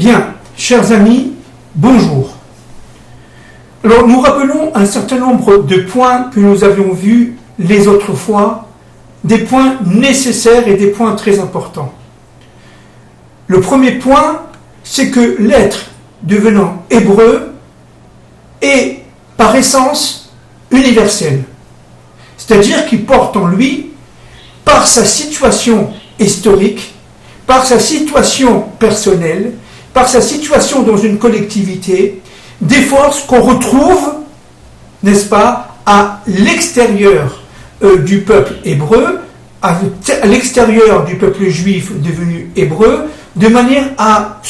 Bien, chers amis, bonjour. Alors, nous rappelons un certain nombre de points que nous avions vus les autres fois, des points nécessaires et des points très importants. Le premier point, c'est que l'être devenant hébreu est par essence universel, c'est-à-dire qu'il porte en lui, par sa situation historique, par sa situation personnelle, par sa situation dans une collectivité, des forces qu'on retrouve, n'est-ce pas, à l'extérieur du peuple hébreu, à l'extérieur du peuple juif devenu hébreu, de manière à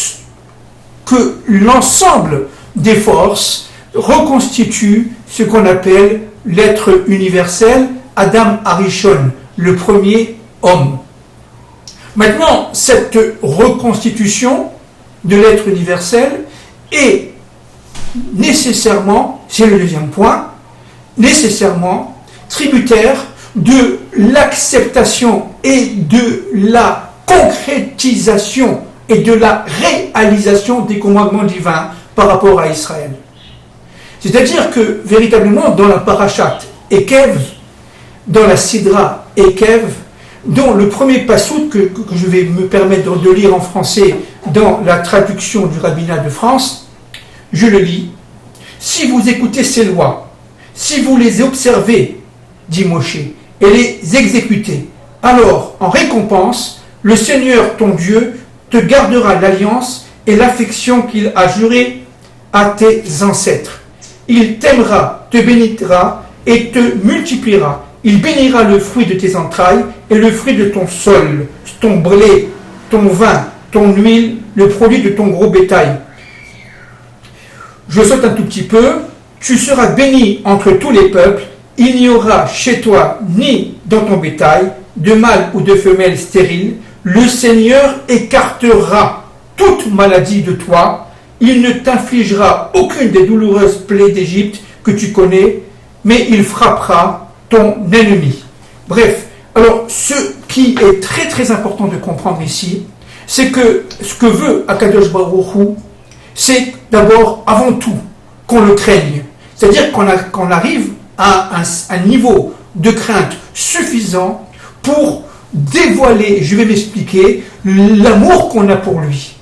que l'ensemble des forces reconstitue ce qu'on appelle l'être universel, Adam Harishon, le premier homme. Maintenant, cette reconstitution de l'être universel est nécessairement, c'est le deuxième point, nécessairement tributaire de l'acceptation et de la concrétisation et de la réalisation des commandements divins par rapport à Israël. C'est-à-dire que, véritablement, dans la parashat Ekev, dans la Sidra Ekev, dont le premier passouk que je vais me permettre de lire en français dans la traduction du rabbinat de France, je le lis. « Si vous écoutez ces lois, si vous les observez, dit Moshe, et les exécutez, alors, en récompense, le Seigneur ton Dieu te gardera l'alliance et l'affection qu'il a jurée à tes ancêtres. Il t'aimera, te bénira et te multipliera. Il bénira le fruit de tes entrailles et le fruit de ton sol, ton blé, ton vin, ton huile, le produit de ton gros bétail. » Je saute un tout petit peu. Tu seras béni entre tous les peuples. Il n'y aura chez toi ni dans ton bétail de mâle ou de femelle stérile. Le Seigneur écartera toute maladie de toi. Il ne t'infligera aucune des douloureuses plaies d'Égypte que tu connais, mais il frappera ton ennemi. Bref, alors ce qui est très très important de comprendre ici, c'est que ce que veut Akadosh Baruch Hu, c'est d'abord, avant tout, qu'on le craigne. C'est-à-dire qu'on arrive à un niveau de crainte suffisant pour dévoiler, je vais m'expliquer, l'amour qu'on a pour lui.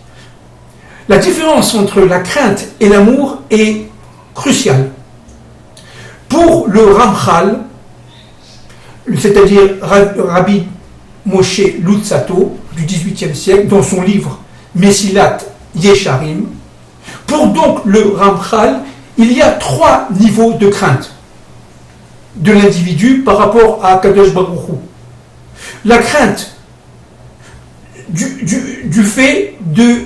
La différence entre la crainte et l'amour est cruciale. Pour le Ramchal, c'est-à-dire Rabbi Moshe Luzzatto du XVIIIe siècle, dans son livre Mesilat Yesharim, pour donc le Ramchal, il y a 3 niveaux de crainte de l'individu par rapport à Kadosh Baruch Hu. La crainte du fait de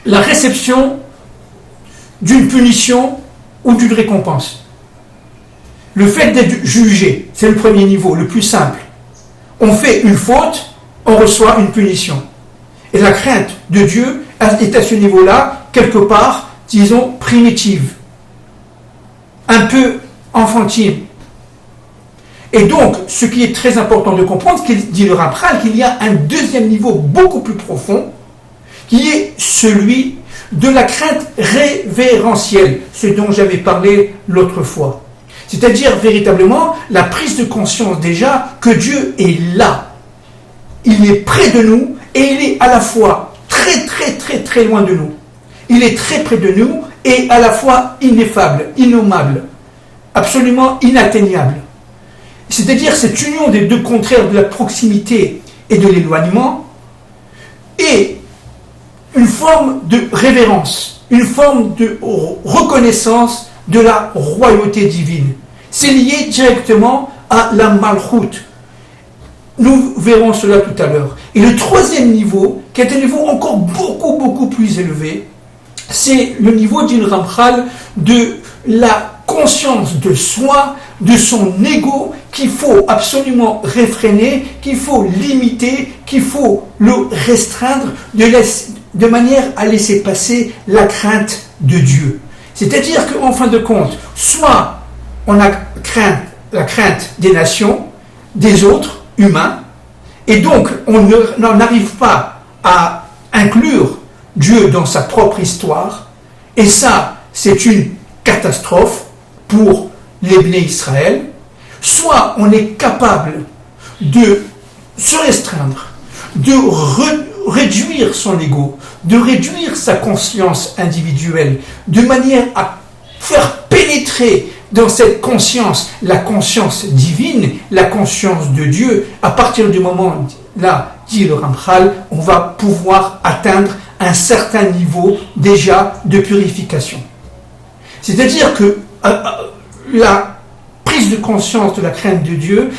la réception d'une punition ou d'une récompense. Le fait d'être jugé, c'est le premier niveau, le plus simple. On fait une faute, on reçoit une punition. Et la crainte de Dieu est à ce niveau-là, quelque part, disons, primitive, un peu enfantine. Et donc, ce qui est très important de comprendre, ce qu'il dit le Ramchal, qu'il y a un deuxième niveau beaucoup plus profond, qui est celui de la crainte révérentielle, ce dont j'avais parlé l'autre fois. C'est-à-dire véritablement la prise de conscience déjà que Dieu est là. Il est près de nous et il est à la fois très très très très loin de nous. Il est très près de nous et à la fois ineffable, innommable, absolument inatteignable. C'est-à-dire cette union des deux contraires de la proximité et de l'éloignement est une forme de révérence, une forme de reconnaissance de la royauté divine. C'est lié directement à la malchoute. Nous verrons cela tout à l'heure. Et le troisième niveau, qui est un niveau encore beaucoup, beaucoup plus élevé, c'est le niveau d'une Ramchal de la conscience de soi, de son ego, qu'il faut absolument réfréner, qu'il faut limiter, qu'il faut le restreindre, de manière à laisser passer la crainte de Dieu. C'est-à-dire qu'en fin de compte, soit on a la crainte des nations, des autres humains, et donc on n'arrive pas à inclure Dieu dans sa propre histoire, et ça, c'est une catastrophe pour les Bnei Israël. Soit on est capable de se restreindre, de réduire son ego, de réduire sa conscience individuelle, de manière à faire pénétrer dans cette conscience, la conscience divine, la conscience de Dieu. À partir du moment là, dit le Ramchal, on va pouvoir atteindre un certain niveau déjà de purification. C'est-à-dire que la prise de conscience de la crainte de Dieu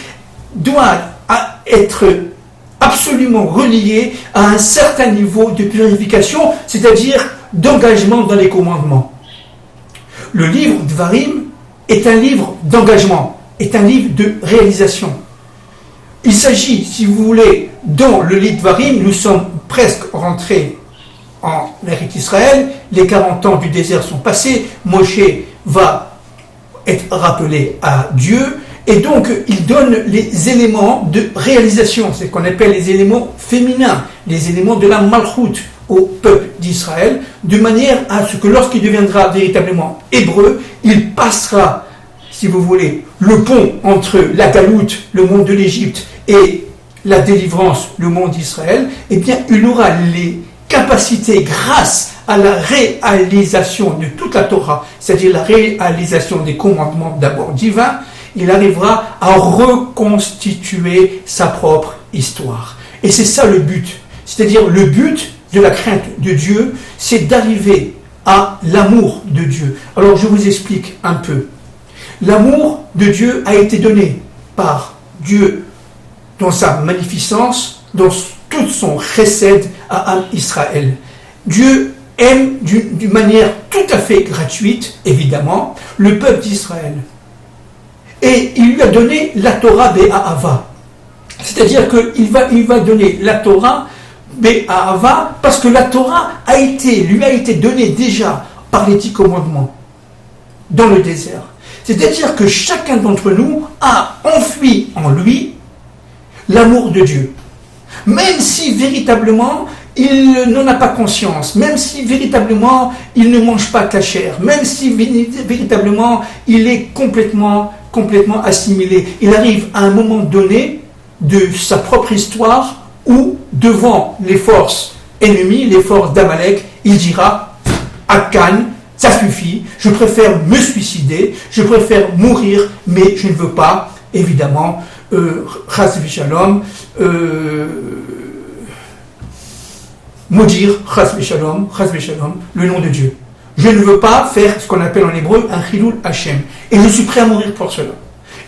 doit être absolument reliée à un certain niveau de purification, c'est-à-dire d'engagement dans les commandements. Le livre Dvarim est un livre d'engagement, est un livre de réalisation. Il s'agit, si vous voulez, dans le livre Dvarim, nous sommes presque rentrés en Eretz Israël, les 40 ans du désert sont passés, Moshe va être rappelé à Dieu, et donc il donne les éléments de réalisation, c'est ce qu'on appelle les éléments féminins, les éléments de la malchoute au peuple d'Israël, de manière à ce que lorsqu'il deviendra véritablement hébreu, il passera, si vous voulez, le pont entre la galoute, le monde de l'Égypte, et la délivrance, le monde d'Israël, eh bien il aura les capacités grâce à la réalisation de toute la Torah, c'est-à-dire la réalisation des commandements d'abord divins, il arrivera à reconstituer sa propre histoire. Et c'est ça le but. C'est-à-dire le but de la crainte de Dieu, c'est d'arriver à l'amour de Dieu. Alors je vous explique un peu. L'amour de Dieu a été donné par Dieu dans sa magnificence, dans tout son chesed à Israël. Dieu aime d'une manière tout à fait gratuite, évidemment, le peuple d'Israël. Et il lui a donné la Torah Be'ahava. C'est-à-dire qu'il va donner la Torah Be'ahava parce que la Torah lui a été donnée déjà par les 10 commandements dans le désert. C'est-à-dire que chacun d'entre nous a enfui en lui l'amour de Dieu. Même si véritablement il n'en a pas conscience, même si véritablement il ne mange pas kasher, même si véritablement il est complètement assimilé, il arrive à un moment donné de sa propre histoire où, devant les forces ennemies, les forces d'Amalek, il dira à Cannes, ça suffit, je préfère me suicider, je préfère mourir, mais je ne veux pas, évidemment, chas v'shalom, maudire, chas v'shalom, le nom de Dieu. Je ne veux pas faire ce qu'on appelle en hébreu un chilul Hashem. Et je suis prêt à mourir pour cela.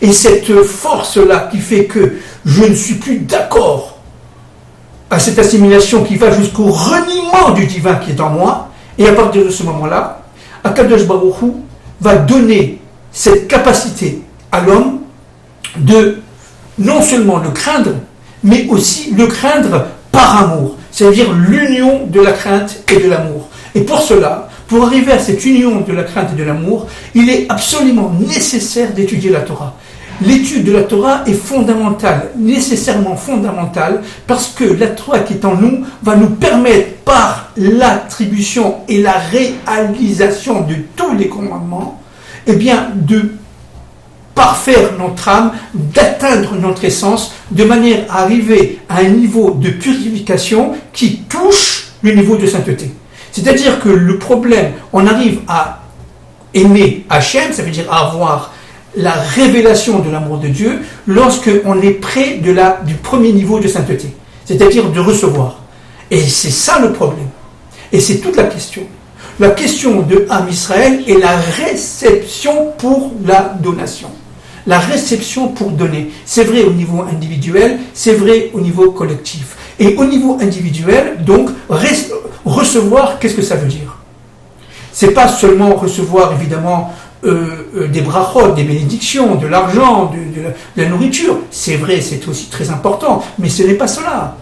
Et cette force-là qui fait que je ne suis plus d'accord à cette assimilation qui va jusqu'au reniement du divin qui est en moi, et à partir de ce moment-là, Akadosh Baruch Hu va donner cette capacité à l'homme de non seulement le craindre, mais aussi le craindre par amour, c'est-à-dire l'union de la crainte et de l'amour. Et pour cela, pour arriver à cette union de la crainte et de l'amour, il est absolument nécessaire d'étudier la Torah. L'étude de la Torah est fondamentale, nécessairement fondamentale, parce que la Torah qui est en nous va nous permettre, par l'attribution et la réalisation de tous les commandements, eh bien, de parfaire notre âme, d'atteindre notre essence, de manière à arriver à un niveau de purification qui touche le niveau de sainteté. C'est-à-dire que le problème, on arrive à aimer Hachem, ça veut dire à avoir la révélation de l'amour de Dieu, lorsque on est près du premier niveau de sainteté, c'est-à-dire de recevoir. Et c'est ça le problème. Et c'est toute la question. La question de Am Israël est la réception pour la donation. La réception pour donner. C'est vrai au niveau individuel, c'est vrai au niveau collectif. Et au niveau individuel, donc, recevoir, qu'est-ce que ça veut dire? C'est pas seulement recevoir, évidemment, des brachot, des bénédictions, de l'argent, de la nourriture. C'est vrai, c'est aussi très important, mais ce n'est pas cela.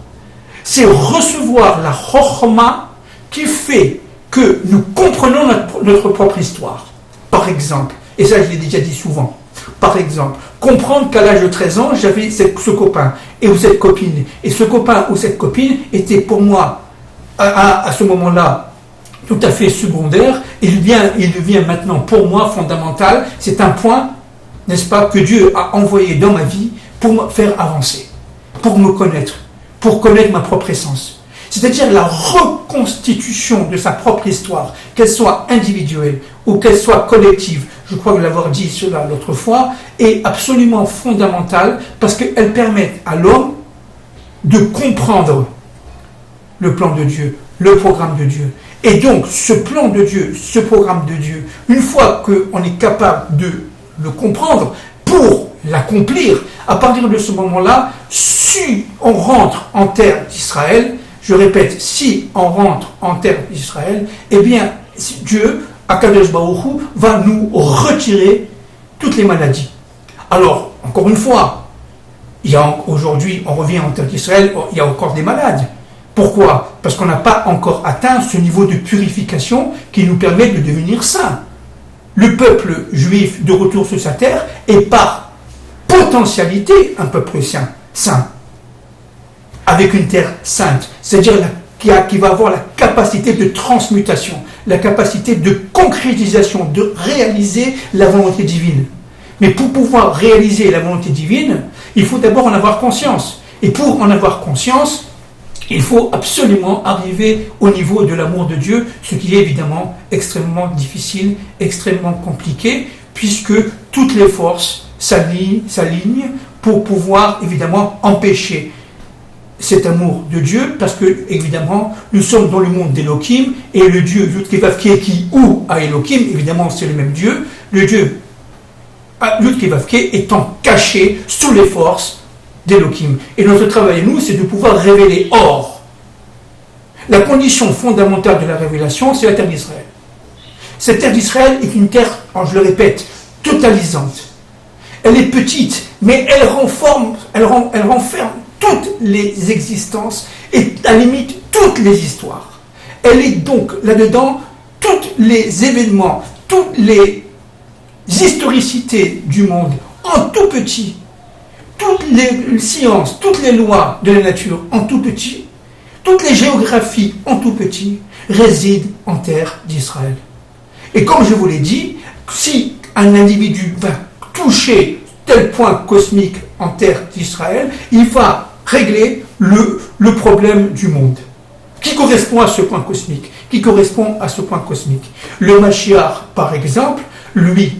C'est recevoir la chokhma qui fait que nous comprenons notre propre histoire. Par exemple, et ça je l'ai déjà dit souvent, par exemple, comprendre qu'à l'âge de 13 ans, j'avais ce copain ou cette copine. Et ce copain ou cette copine était pour moi à ce moment-là tout à fait secondaire, il devient maintenant pour moi fondamental. C'est un point, n'est-ce pas, que Dieu a envoyé dans ma vie pour me faire avancer, pour me connaître, pour connaître ma propre essence. C'est-à-dire la reconstitution de sa propre histoire, qu'elle soit individuelle ou qu'elle soit collective, je crois que l'avoir dit cela l'autre fois, est absolument fondamentale parce qu'elle permet à l'homme de comprendre le plan de Dieu, le programme de Dieu. Et donc, ce plan de Dieu, ce programme de Dieu, une fois qu'on est capable de le comprendre pour l'accomplir, à partir de ce moment-là, si on rentre en terre d'Israël, je répète, si on rentre en terre d'Israël, eh bien, Dieu, Akadosh Baruch Hu, va nous retirer toutes les maladies. Alors, encore une fois, aujourd'hui, on revient en terre d'Israël, il y a encore des malades. Pourquoi? Parce qu'on n'a pas encore atteint ce niveau de purification qui nous permet de devenir saints. Le peuple juif de retour sur sa terre est par potentialité un peuple saint, avec une terre sainte, c'est-à-dire qui va avoir la capacité de transmutation, la capacité de concrétisation, de réaliser la volonté divine. Mais pour pouvoir réaliser la volonté divine, il faut d'abord en avoir conscience. Et pour en avoir conscience, il faut absolument arriver au niveau de l'amour de Dieu, ce qui est évidemment extrêmement difficile, extrêmement compliqué, puisque toutes les forces s'alignent pour pouvoir évidemment empêcher cet amour de Dieu, parce que évidemment nous sommes dans le monde d'Elohim, et le Dieu Yud-Kevavke qui ou à Elohim, évidemment c'est le même Dieu, le Dieu Yud-Kevavke étant caché sous les forces d'Elohim. Et notre travail, nous, c'est de pouvoir révéler. Or, la condition fondamentale de la révélation, c'est la terre d'Israël. Cette terre d'Israël est une terre, je le répète, totalisante. Elle est petite, mais elle renferme toutes les existences et à la limite toutes les histoires. Elle est donc là-dedans tous les événements, toutes les historicités du monde en tout petit. Toutes les sciences, toutes les lois de la nature en tout petit, toutes les géographies en tout petit, résident en terre d'Israël. Et comme je vous l'ai dit, si un individu va toucher tel point cosmique en terre d'Israël, il va régler le problème du monde, qui correspond à ce point cosmique, Le Mashiach, par exemple, lui,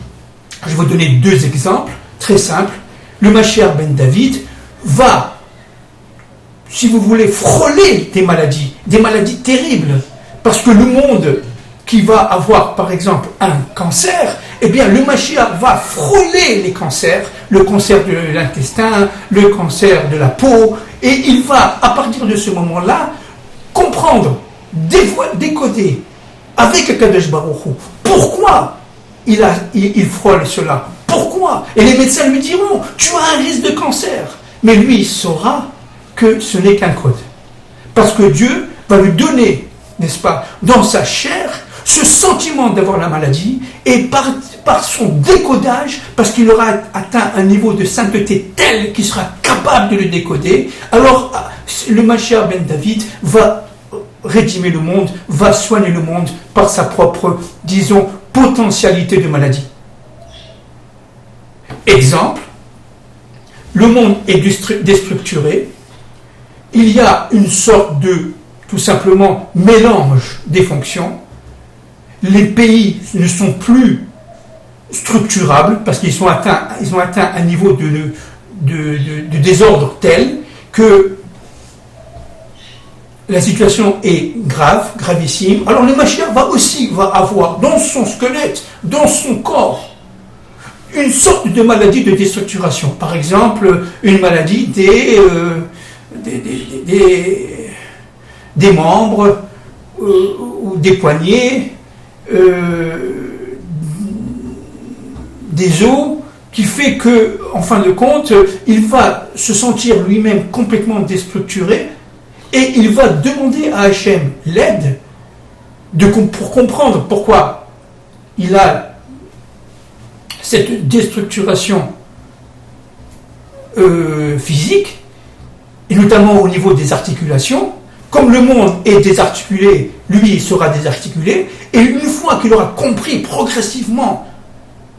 je vais vous donner deux exemples très simples. Le Mashiach ben David va, si vous voulez, frôler des maladies terribles, parce que le monde qui va avoir, par exemple, un cancer, eh bien, le Mashiach va frôler les cancers, le cancer de l'intestin, le cancer de la peau, et il va, à partir de ce moment-là, comprendre, décoder, avec Akadosh Baruch Hu, pourquoi il frôle cela. Pourquoi? Et les médecins lui diront, tu as un risque de cancer. Mais lui, il saura que ce n'est qu'un code. Parce que Dieu va lui donner, n'est-ce pas, dans sa chair, ce sentiment d'avoir la maladie, et par son décodage, parce qu'il aura atteint un niveau de sainteté tel qu'il sera capable de le décoder, alors le Mashiach ben David va rédimer le monde, va soigner le monde par sa propre, disons, potentialité de maladie. Exemple, le monde est déstructuré, il y a une sorte de, tout simplement, mélange des fonctions, les pays ne sont plus structurables parce qu'ils ont atteint un niveau de désordre tel que la situation est grave, gravissime. Alors le Mashiach va avoir dans son squelette, dans son corps, une sorte de maladie de déstructuration. Par exemple, une maladie des membres ou des poignets, des os, qui fait que, en fin de compte, il va se sentir lui-même complètement déstructuré et il va demander à Hachem l'aide pour comprendre pourquoi il a cette déstructuration physique, et notamment au niveau des articulations, comme le monde est désarticulé, lui il sera désarticulé, et une fois qu'il aura compris progressivement,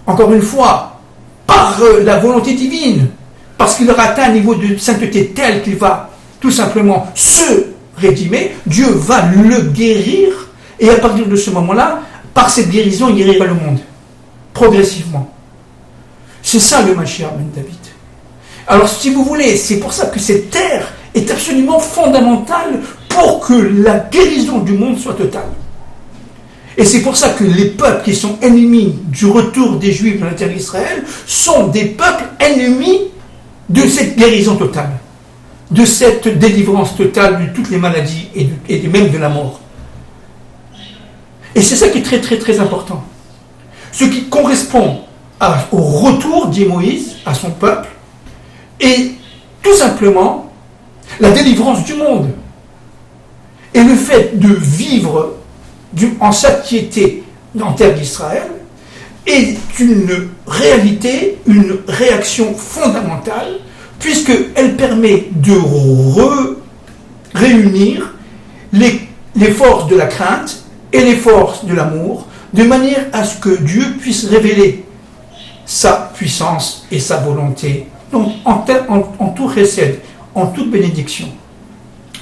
encore une fois, par la volonté divine, parce qu'il aura atteint un niveau de sainteté tel qu'il va tout simplement se rédimer, Dieu va le guérir, et à partir de ce moment-là, par cette guérison, il guérira le monde, progressivement. C'est ça le Mashiach ben David. Alors si vous voulez, c'est pour ça que cette terre est absolument fondamentale pour que la guérison du monde soit totale. Et c'est pour ça que les peuples qui sont ennemis du retour des Juifs dans la terre d'Israël sont des peuples ennemis de cette guérison totale, de cette délivrance totale de toutes les maladies et même de la mort. Et c'est ça qui est très très très important. Ce qui correspond au retour, dit Moïse, à son peuple, et tout simplement la délivrance du monde. Et le fait de vivre en satiété en terre d'Israël est une réalité, une réaction fondamentale, puisqu'elle permet de réunir les forces de la crainte et les forces de l'amour, de manière à ce que Dieu puisse révéler sa puissance et sa volonté. Donc, en tout recède, en toute bénédiction.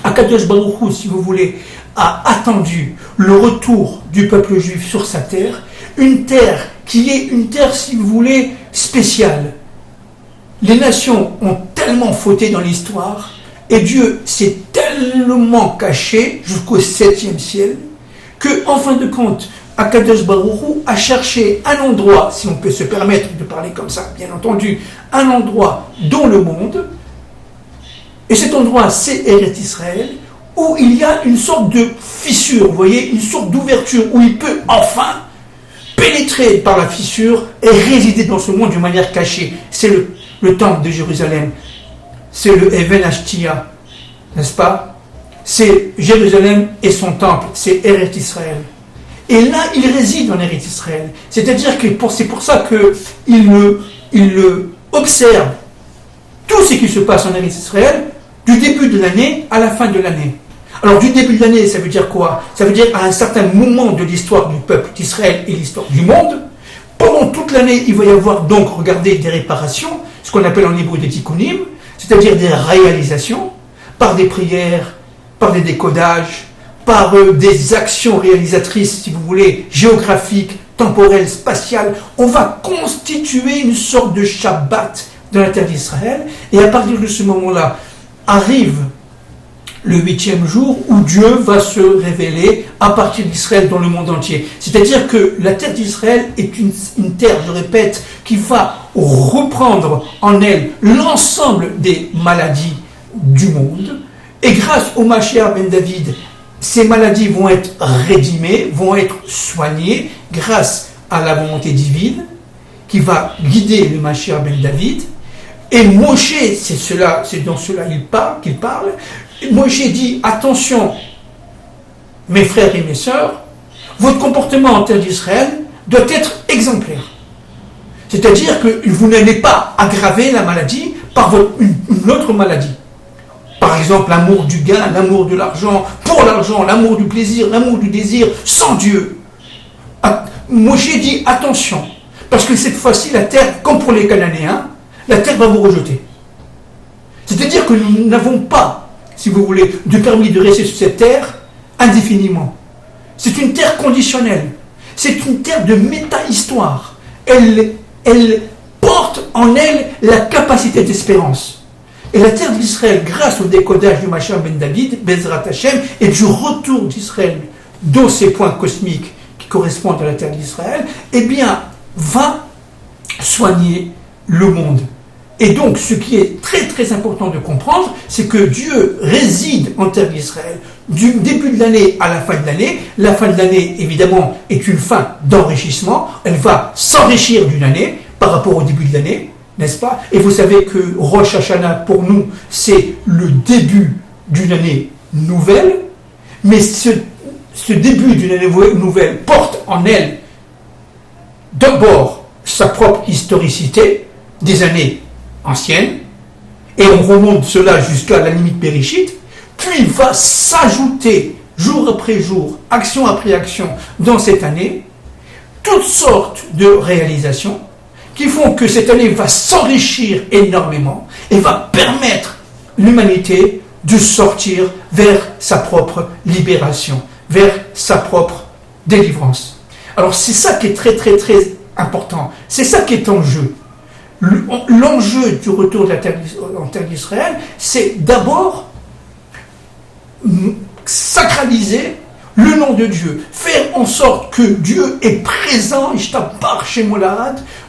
Akadosh Baruch Hu, si vous voulez, a attendu le retour du peuple juif sur sa terre, une terre qui est une terre, si vous voulez, spéciale. Les nations ont tellement fauté dans l'histoire, et Dieu s'est tellement caché jusqu'au 7e ciel, que, en fin de compte, Akadosh Baruch Hu a cherché un endroit, si on peut se permettre de parler comme ça, bien entendu, un endroit dans le monde, et cet endroit, c'est Eretz Israël, où il y a une sorte de fissure, vous voyez, une sorte d'ouverture, où il peut enfin pénétrer par la fissure et résider dans ce monde d'une manière cachée. C'est le temple de Jérusalem, c'est le Even Ashtia, n'est-ce pas? C'est Jérusalem et son temple, c'est Eretz Israël. Et là, il réside en Eretz Israël. C'est-à-dire que c'est pour ça qu'il observe tout ce qui se passe en Eretz Israël du début de l'année à la fin de l'année. Alors, du début de l'année, ça veut dire quoi? Ça veut dire à un certain moment de l'histoire du peuple d'Israël et l'histoire du monde. Pendant toute l'année, il va y avoir donc, regardez, des réparations, ce qu'on appelle en hébreu des tikkunim, c'est-à-dire des réalisations, par des prières, par des décodages, par des actions réalisatrices, si vous voulez, géographiques, temporelles, spatiales. On va constituer une sorte de Shabbat dans la terre d'Israël, et à partir de ce moment-là, arrive le 8e jour où Dieu va se révéler à partir d'Israël dans le monde entier. C'est-à-dire que la terre d'Israël est une terre, je répète, qui va reprendre en elle l'ensemble des maladies du monde, et grâce au Mashiach ben David, ces maladies vont être rédimées, vont être soignées grâce à la volonté divine qui va guider le Mashiach ben David. Et Moshe, c'est dans cela qu'il parle. Moshe dit, attention, mes frères et mes sœurs, votre comportement en terre d'Israël doit être exemplaire. C'est-à-dire que vous n'allez pas aggraver la maladie par une autre maladie. Par exemple, l'amour du gain, l'amour de l'argent, pour l'argent, l'amour du plaisir, l'amour du désir, sans Dieu. Moshe dit, attention, parce que cette fois-ci, la terre, comme pour les Cananéens, la terre va vous rejeter. C'est-à-dire que nous n'avons pas, si vous voulez, de permis de rester sur cette terre indéfiniment. C'est une terre conditionnelle. C'est une terre de méta-histoire. Elle porte en elle la capacité d'espérance. Et la terre d'Israël, grâce au décodage du Mashiach ben David, Bezrat Hashem, et du retour d'Israël dans ces points cosmiques qui correspondent à la terre d'Israël, eh bien, va soigner le monde. Et donc, ce qui est très très important de comprendre, c'est que Dieu réside en terre d'Israël du début de l'année à la fin de l'année. La fin de l'année, évidemment, est une fin d'enrichissement. Elle va s'enrichir d'une année par rapport au début de l'année, n'est-ce pas? Et vous savez que Rosh Hashanah, pour nous, c'est le début d'une année nouvelle. Mais ce début d'une année nouvelle porte en elle d'abord sa propre historicité des années anciennes, et on remonte cela jusqu'à la limite Bereshit, puis va s'ajouter jour après jour, action après action dans cette année, toutes sortes de réalisations qui font que cette année va s'enrichir énormément et va permettre l'humanité de sortir vers sa propre libération, vers sa propre délivrance. Alors c'est ça qui est très très très important, c'est ça qui est en jeu. L'enjeu du retour de la terre, en terre d'Israël, c'est d'abord sacraliser le nom de Dieu, faire en sorte que Dieu est présent,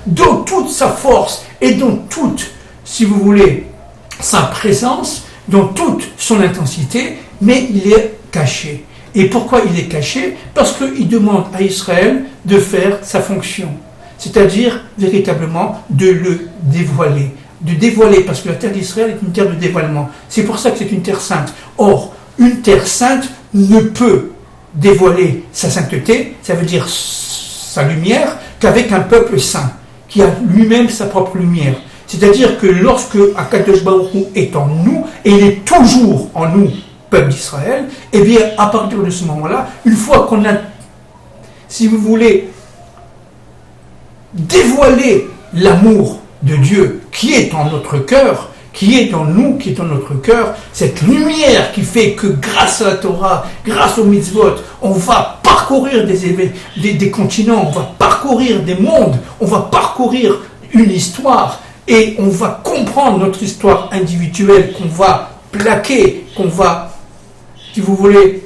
dans toute sa force et dans toute, si vous voulez, sa présence, dans toute son intensité, mais il est caché. Et pourquoi il est caché? Parce qu'il demande à Israël de faire sa fonction, c'est-à-dire véritablement de le dévoiler. De dévoiler, parce que la terre d'Israël est une terre de dévoilement. C'est pour ça que c'est une terre sainte. Or, une terre sainte ne peut dévoiler sa sainteté, ça veut dire sa lumière, qu'avec un peuple saint, qui a lui-même sa propre lumière. C'est-à-dire que lorsque Akadosh Baruch Hu est en nous, et il est toujours en nous, peuple d'Israël, eh bien, à partir de ce moment-là, une fois qu'on a, si vous voulez, dévoilé l'amour de Dieu qui est en notre cœur, qui est en nous, qui est en notre cœur, cette lumière qui fait que grâce à la Torah, grâce aux mitzvot, on va parcourir des continents, on va parcourir des mondes, on va parcourir une histoire, et on va comprendre notre histoire individuelle qu'on va plaquer, qu'on va, si vous voulez,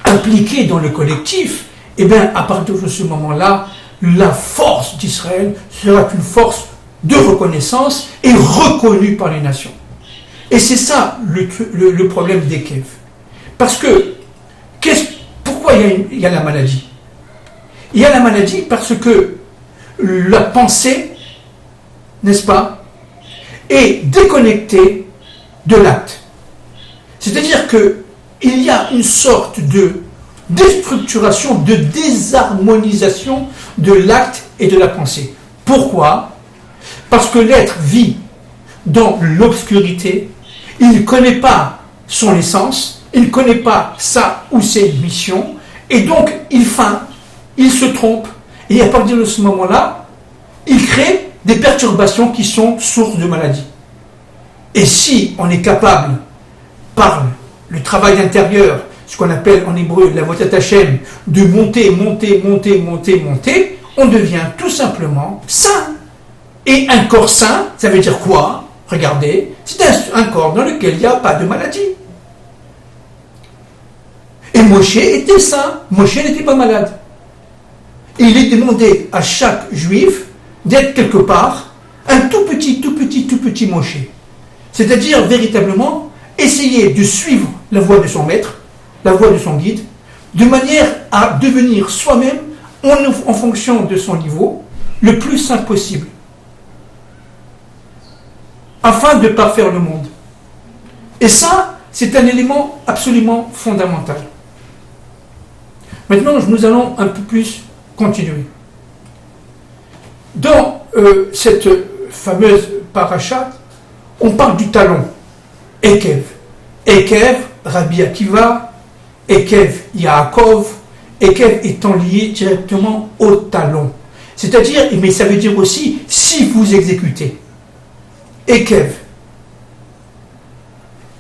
impliquer dans le collectif. Et bien, à partir de ce moment-là, la force d'Israël sera une force de reconnaissance et reconnue par les nations. Et c'est ça le problème d'Ekev. Parce que, pourquoi il y a la maladie? Il y a la maladie parce que la pensée, n'est-ce pas, est déconnectée de l'acte. C'est-à-dire qu'il y a une sorte de déstructuration, de désharmonisation de l'acte et de la pensée. Pourquoi? Parce que l'être vit dans l'obscurité, il ne connaît pas son essence, il ne connaît pas sa ou ses missions, et donc il feint, il se trompe, et à partir de ce moment-là, il crée des perturbations qui sont source de maladie. Et si on est capable, par le travail intérieur, ce qu'on appelle en hébreu la votat Hashem, de monter, on devient tout simplement saint. Et un corps sain, ça veut dire quoi? Regardez, c'est un corps dans lequel il n'y a pas de maladie. Et Moshe était saint, Moshe n'était pas malade. Et il est demandé à chaque juif d'être quelque part un tout petit Moshe. C'est-à-dire véritablement essayer de suivre la voie de son maître, la voie de son guide, de manière à devenir soi-même, en fonction de son niveau, le plus sain possible, afin de parfaire le monde. Et ça, c'est un élément absolument fondamental. Maintenant, nous allons un peu plus continuer. Dans cette fameuse paracha, on parle du talon, Ekev. Ekev, Rabbi Akiva, Ekev, Yaakov, Ekev étant lié directement au talon. C'est-à-dire, mais ça veut dire aussi, si vous exécutez. Ekev,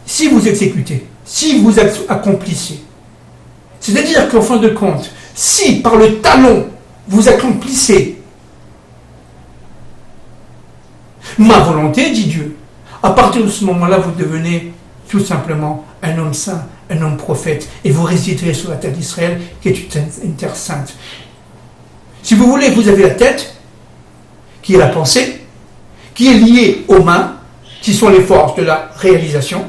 si vous exécutez, si vous accomplissez. C'est-à-dire qu'en fin de compte, si par le talon, vous accomplissez ma volonté, dit Dieu, à partir de ce moment-là, vous devenez tout simplement un homme saint, un homme prophète, et vous résiderez sur la terre d'Israël, qui est une terre sainte. Si vous voulez, vous avez la tête, qui est la pensée, qui est liée aux mains, qui sont les forces de la réalisation,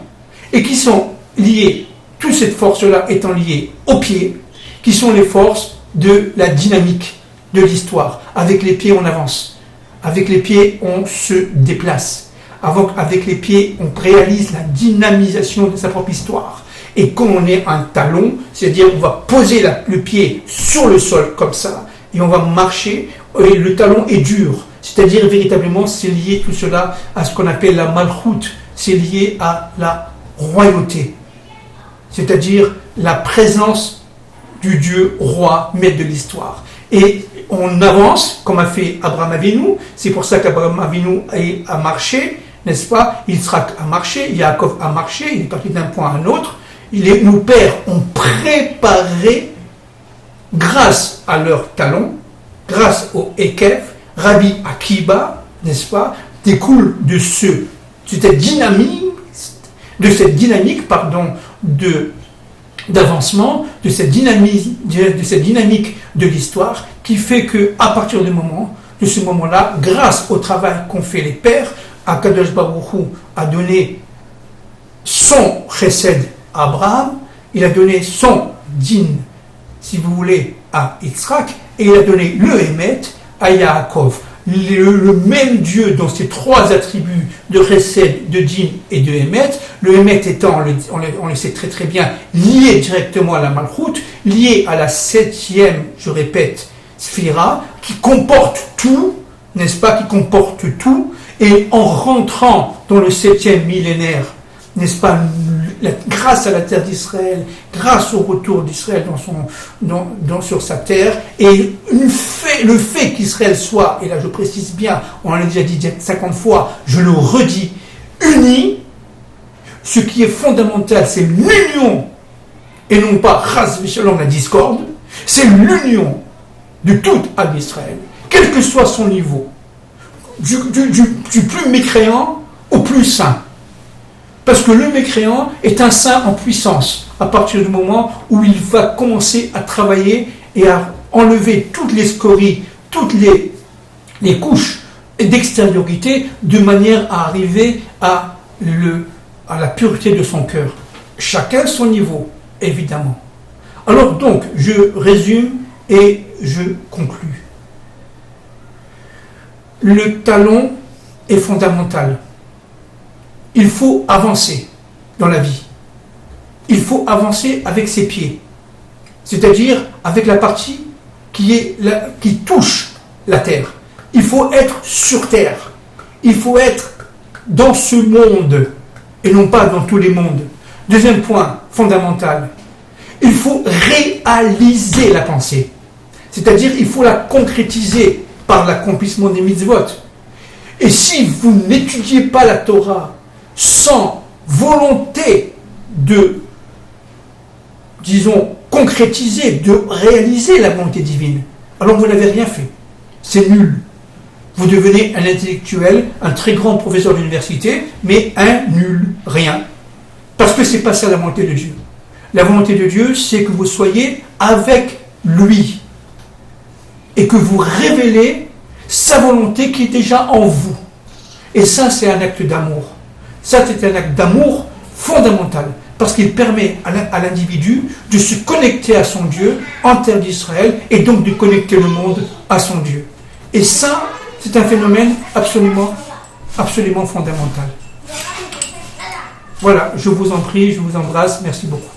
et qui sont liées, toute cette force-là étant liée aux pieds, qui sont les forces de la dynamique de l'histoire. Avec les pieds, on avance. Avec les pieds, on se déplace. Avec les pieds, on réalise la dynamisation de sa propre histoire. Et quand on est un talon, c'est-à-dire on va poser le pied sur le sol comme ça, et on va marcher, et le talon est dur. C'est-à-dire véritablement, c'est lié tout cela à ce qu'on appelle la malchoute, c'est lié à la royauté. c'est-à-dire la présence du Dieu roi, maître de l'histoire. Et on avance, comme a fait Abraham Avinu, c'est pour ça qu'Abraham Avinu a marché, n'est-ce pas? Yitzhak a marché, Yaakov a marché, il est parti d'un point à un autre. Nos pères ont préparé, grâce à leurs talons, grâce au Ekev, Rabbi Akiba, n'est-ce pas, découle de cette dynamique d'avancement, de cette dynamique de l'histoire, qui fait que à partir de ce moment-là, grâce au travail qu'ont fait les pères, Akadosh Baruch Hu a donné son chesed à Abraham, il a donné son din, si vous voulez, à Yitzhak, et il a donné le Emet à Yaakov. Le même Dieu dans ses trois attributs de Chesed, de Din et de Emet, le Emet étant, on le sait très très bien, lié directement à la Malchut, lié à la septième, je répète, Sphira, qui comporte tout, n'est-ce pas, qui comporte tout, et en rentrant dans le septième millénaire, n'est-ce pas, grâce à la terre d'Israël, grâce au retour d'Israël sur sa terre, et le fait qu'Israël soit, et là je précise bien, on l'a déjà dit 50 fois, je le redis, uni, ce qui est fondamental, c'est l'union, et non pas Chas v'Shalom, la discorde, c'est l'union de tout âme d'Israël, quel que soit son niveau, du plus mécréant au plus saint. Parce que le mécréant est un saint en puissance à partir du moment où il va commencer à travailler et à enlever toutes les scories, toutes les couches d'extériorité de manière à arriver à la pureté de son cœur. Chacun son niveau, évidemment. Alors donc, je résume et je conclus. Le talon est fondamental. Il faut avancer dans la vie. Il faut avancer avec ses pieds. C'est-à-dire avec la partie qui touche la terre. Il faut être sur terre. Il faut être dans ce monde et non pas dans tous les mondes. Deuxième point fondamental. Il faut réaliser la pensée. C'est-à-dire il faut la concrétiser par l'accomplissement des mitzvot. Et si vous n'étudiez pas la Torah sans volonté de, disons, concrétiser, de réaliser la volonté divine, alors vous n'avez rien fait. C'est nul. Vous devenez un intellectuel, un très grand professeur d'université, mais un nul, rien. Parce que ce n'est pas ça la volonté de Dieu. La volonté de Dieu, c'est que vous soyez avec lui et que vous révélez sa volonté qui est déjà en vous. Et ça, c'est un acte d'amour. Ça, c'est un acte d'amour fondamental, parce qu'il permet à l'individu de se connecter à son Dieu en terre d'Israël, et donc de connecter le monde à son Dieu. Et ça, c'est un phénomène absolument fondamental. Voilà, je vous en prie, je vous embrasse, merci beaucoup.